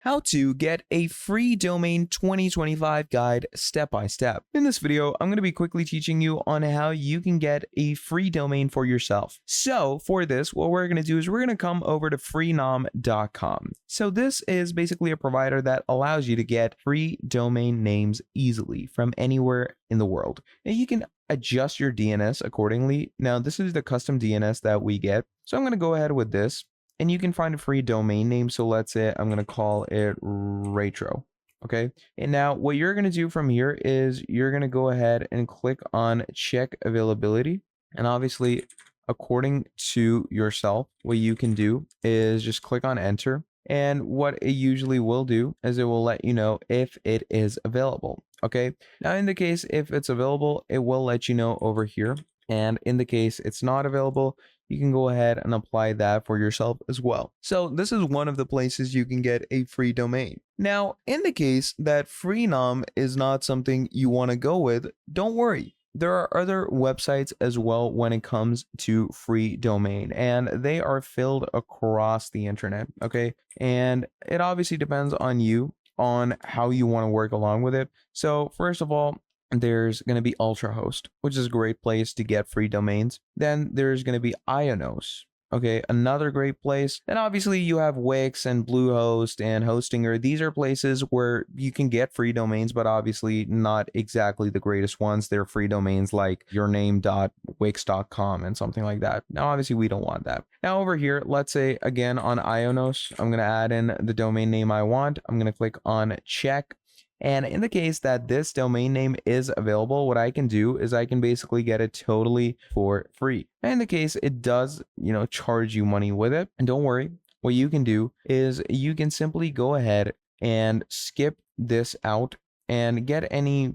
how to get a free domain 2025 guide step by step. In this video, I'm going to be quickly teaching you on how you can get a free domain for yourself. So for this, what we're going to do is we're going to come over to freenom.com. So this is basically a provider that allows you to get free domain names easily from anywhere in the world. And you can adjust your DNS accordingly. Now, this is the custom DNS that we get. So I'm going to go ahead with this. And you can find a free domain name. So let's say I'm going to call it Retro. Okay. And now what you're going to do from here is you're going to go ahead and click on check availability. And obviously, according to yourself, what you can do is just click on enter. And what it usually will do is it will let you know if it is available. Okay. Now, in the case if it's available, it will let you know over here. And in the case it's not available, you can go ahead and apply that for yourself as well. So this is one of the places you can get a free domain. Now, in the case that Freenom is not something you want to go with, don't worry. There are other websites as well when it comes to free domain, and they are filled across the internet, okay? And it obviously depends on you on how you want to work along with it. So first of all, there's going to be UltraHost, which is a great place to get free domains. Then there's going to be Ionos. Okay, another great place. And obviously you have Wix and Bluehost and Hostinger. These are places where you can get free domains, but obviously not exactly the greatest ones. They're free domains like yourname.wix.com and something like that. Now, obviously we don't want that. Now over here, let's say again on Ionos, I'm going to add in the domain name I want. I'm going to click on check. And in the case that this domain name is available, what I can do is I can basically get it totally for free. And in the case it does, charge you money with it, and don't worry, what you can do is you can simply go ahead and skip this out and get any,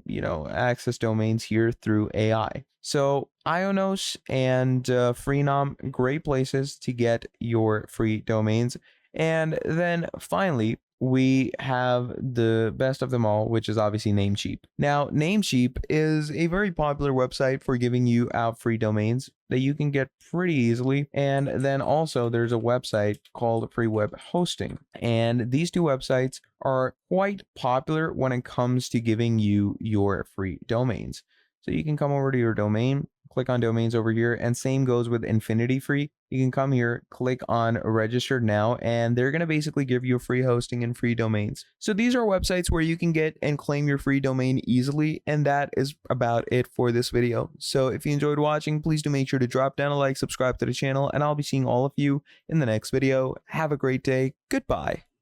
access domains here through AI. So Ionos and Freenom, great places to get your free domains. And then finally, we have the best of them all, which is obviously Namecheap. Now, Namecheap is a very popular website for giving you out free domains that you can get pretty easily. And then also there's a website called Free Web Hosting. And these two websites are quite popular when it comes to giving you your free domains. So you can come over to your domain, click on domains over here, and same goes with Infinity Free. You can come here, click on register now, and they're going to basically give you free hosting and free domains. So these are websites where you can get and claim your free domain easily, and that is about it for this video. So if you enjoyed watching, please do make sure to drop down a like, subscribe to the channel, and I'll be seeing all of you in the next video. Have a great day. Goodbye.